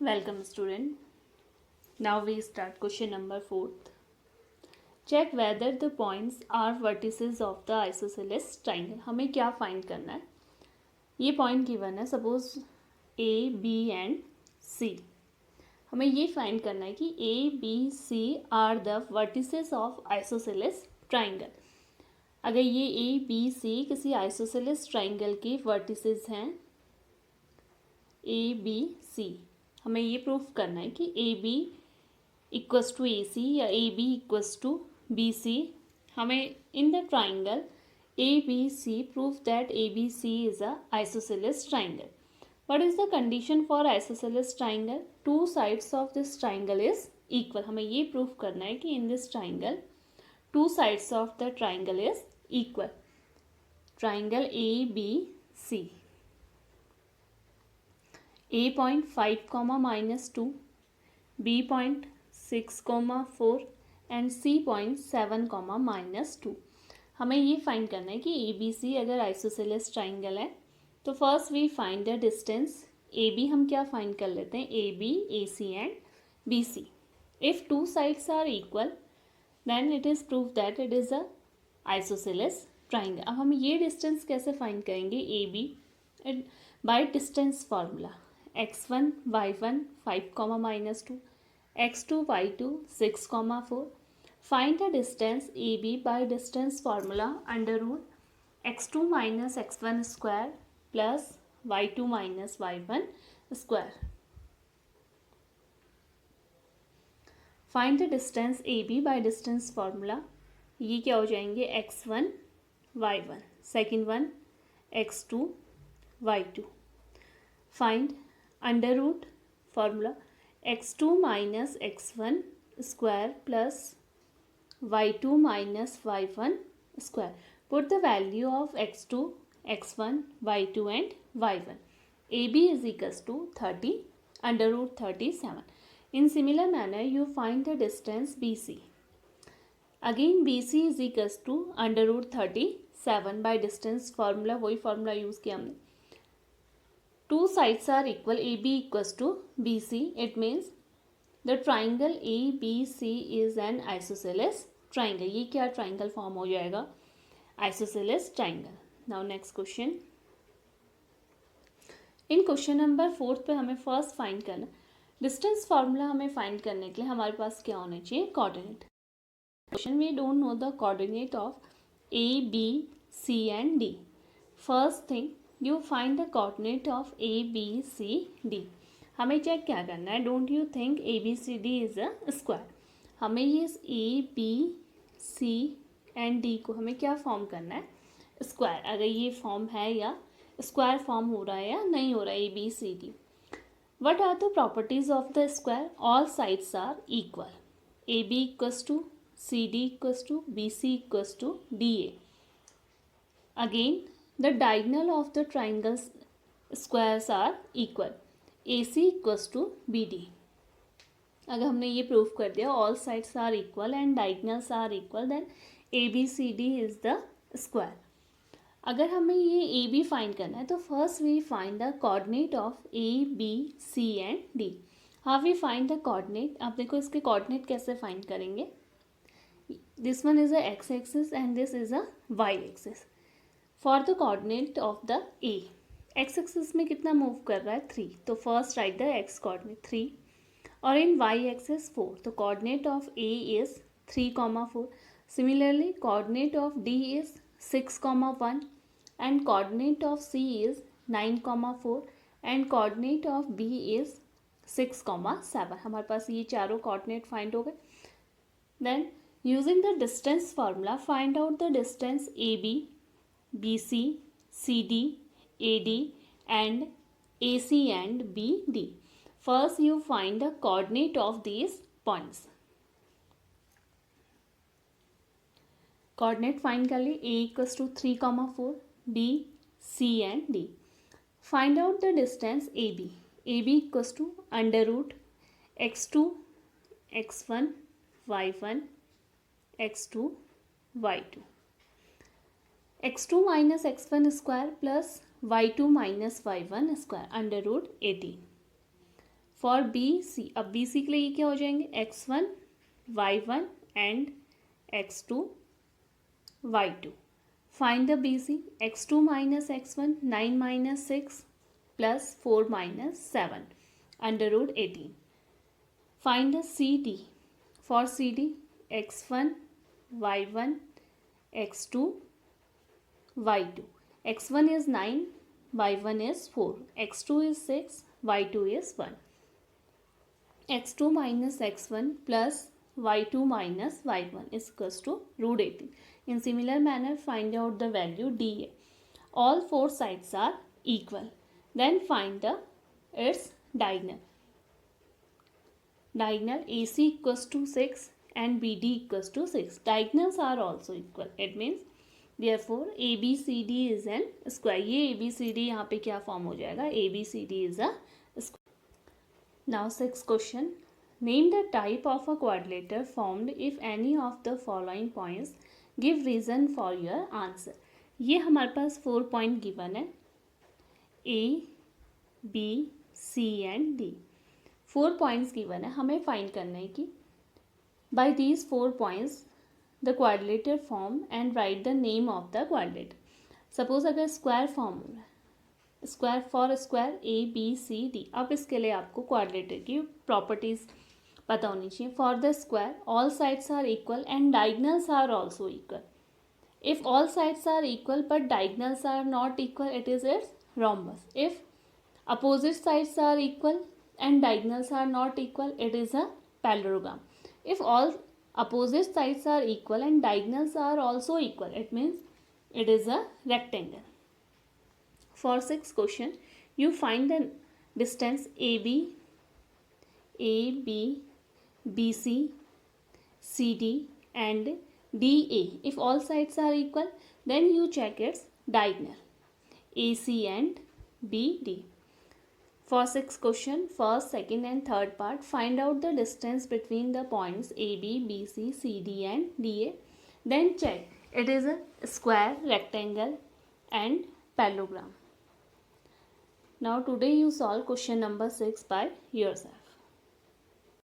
Welcome student. Now we start question number 4th. Check whether the points are vertices of the isosceles triangle. हमें क्या find करना है? ये point given है suppose A, B and C. हमें ये find करना है कि A, B, C are the vertices of isosceles triangle. अगर ये A, B, C किसी isosceles triangle के vertices हैं A, B, C, हमें ये प्रूफ करना है कि A B equals to A C या A B equals to B C. हमें in the triangle A B C proof that A B C is a isosceles triangle. What is the condition for isosceles triangle? Two sides of this triangle is equal. हमें ये proof करना है कि in this triangle two sides of the triangle is equal. Triangle A B C, A point 5 comma minus 2, B point 6 comma 4 and C point 7 comma minus 2. हमें ये find करना है कि ए बी सी अगर आइसोसेलेस ट्राइंगल है तो first we find the distance A B. हम क्या फाइंड कर लेते हैं? A B, A C and B C. If two sides are equal then it is proof that it is a isosceles triangle. अब हम ये डिस्टेंस कैसे find करेंगे? A B by distance formula. x1 y1 5 comma minus 2, x2 y2 6 comma 4. Find the distance AB by distance formula under root x2 minus x1 square plus y2 minus y1 square. Find the distance AB by distance formula. ये क्या हो जाएंगे? x1 y1, second one x2 y2. Find under root formula x2 minus x1 square plus y2 minus y1 square. Put the value of x2, x1, y2 and y1. AB is equals to 30 under root 37. In similar manner you find the distance BC. Again BC is equals to under root 37 by distance formula. वही formula use किया हमने. Two sides are equal, AB equals to BC. It means the triangle ABC is an isosceles triangle. ये क्या triangle form हो जाएगा? Isosceles triangle. Now next question. In question number 4 पे हमें first find करना distance formula. हमें find करने के लिए हमारे पास क्या होना चाहिए? Coordinate. Question we don't know the coordinate of A, B, C and D. First thing you find the coordinate of A, B, C, D. हमें चेक क्या करना है? Don't you think A B C D is a square. हमें ये A B C and D को हमें क्या form करना है? स्क्वायर. अगर ये फॉर्म है या स्क्वायर फॉर्म हो रहा है या नहीं हो रहा है A B C D. What are the properties of the square? All sides are equal. A B equals to C D equals to B C equals to D A. Again the diagonal of the triangle squares are equal. AC equals to BD. अगर हमने ये prove कर दिया all sides are equal and diagonals are equal then ABCD is the square. अगर हमें ये AB find करना है तो first we find the coordinate of A, B, C and D. How we find the coordinate? आप देखो इसके coordinate कैसे फाइंड करेंगे. This one is a x axis and this is a y axis. For the coordinate of the A, X axis में कितना move कर रहा है? 3. तो first right the X coordinate 3 और इन वाई एक्सिस 4. तो coordinate of A is 3, 4. Similarly coordinate of D is 6, 1 and coordinate of C is 9, 4 and coordinate of B is 6, 7. हमारे पास ये चारों कोऑर्डिनेट फाइंड हो गए. Then using the distance formula find out the distance A B, BC, CD, AD and AC and BD. First you find the coordinate of these points. Coordinate find कर लिए. A equals to 3, 4, B, C and D. Find out the distance AB. AB equals to under root x2, x1, y1, x2, y2. x2 minus x1 square plus y2 minus y1 square under root 18. For B C, अब B सी के लिए ये क्या हो जाएंगे, x1 y1 and x2 y2. Find the BC. x2 minus x1, 9 minus 6 plus 4 minus 7 under root 18. Find the CD. For CD, x1 y1 x2 y2. x1 is 9, y1 is 4, x2 is 6, y2 is 1. x2 minus x1 plus y2 minus y1 is equals to root 18. In similar manner, find out the value dA. All four sides are equal. Then find the its diagonal. Diagonal AC equals to 6 and BD equals to 6. Diagonals are also equal. It means therefore ABCD is an square. ये ABCD यहाँ पे क्या form हो जाएगा, ABCD is a square. Now sixth question. Name the type of a quadrilateral formed if any of the following points. Give reason for your answer. ये हमारे पास 4 point given है, A, B, C and D. 4 points given है, हमें find करना है कि by these 4 points the quadrilateral form and write the name of the quadrilateral. Suppose अगर square form हो रहा है, स्क्वायर फॉर स्क्वायर ABCD. अब इसके लिए आपको क्वाड्रिलेटरल की प्रॉपर्टीज पता होनी चाहिए. For the square all sides are equal and diagonals are also equal. If all sides are equal but diagonals are not equal, it is it's rhombus. If opposite sides are equal and diagonals are not equal, it is a parallelogram. If all opposite sides are equal and diagonals are also equal, it means it is a rectangle. For sixth question, you find the distance AB, BC, CD and DA. If all sides are equal, then you check its diagonal, AC and BD. For sixth question, first, second and third part, find out the distance between the points AB, BC, CD and DA. Then check it is a square, rectangle and parallelogram. Now today you solve question number 6 by yourself.